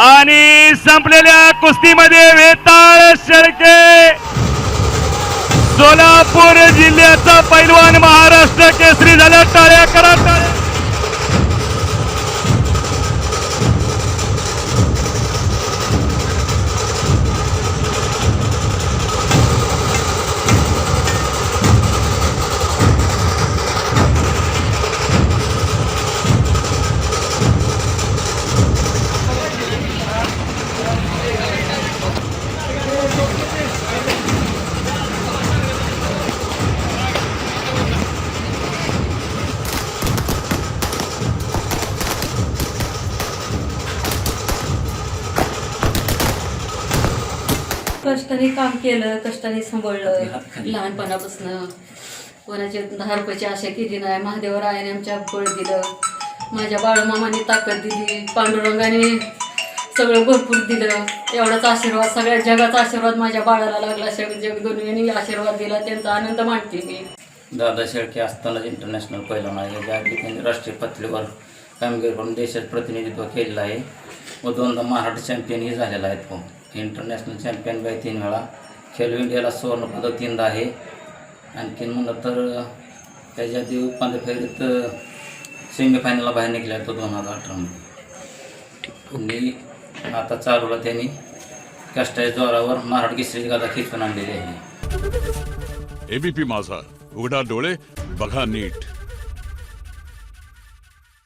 आणि संपलेल्या कुस्तीमध्ये वेताळ शेळके सोलापूर जिल्ह्याचा पैलवान महाराष्ट्र केसरी झाला. टाळ्या करा टाळ्या. कष्टाने काम केलं, कष्टाने सांभाळलं. लहानपणापासून कोणाची 10 रुपयाची आशा केली नाही. महादेवरायाने आमच्या बळ दिलं, माझ्या बाळमामाने ताकद दिली, पांडुरंगाने सगळं भरपूर दिलं. एवढाच आशीर्वाद, सगळ्या जगाचा आशीर्वाद माझ्या बाळाला लागला. जगदुनियेने आशीर्वाद दिला, त्यांचा आनंद मानते मी. दादा शेळके असतानाच इंटरनॅशनल पैलवान आहे. ज्या ठिकाणी राष्ट्रीय पातळीवर कामगिरी करून देशात प्रतिनिधित्व केलेलं आहे व 2दा महाराष्ट्र चॅम्पियनही झालेला आहे. तो इंटरनॅशनल चॅम्पियन बाय 3 वेळा. खेलो इंडियाला सुवर्णपदक 3दा आहे. आणखीन म्हणलं तर त्याच्या आधी उपांत्य फेरीत सेमीफायनलला बाहेर निघाला तो 2018मध्ये. आणि आता चालूला त्यांनी कष्टाच्या जोरावर महाराष्ट्र केसरीची गाथा खेचून आणलेली आहे. एबीपी माझा, उघडा डोळे बघा नीट.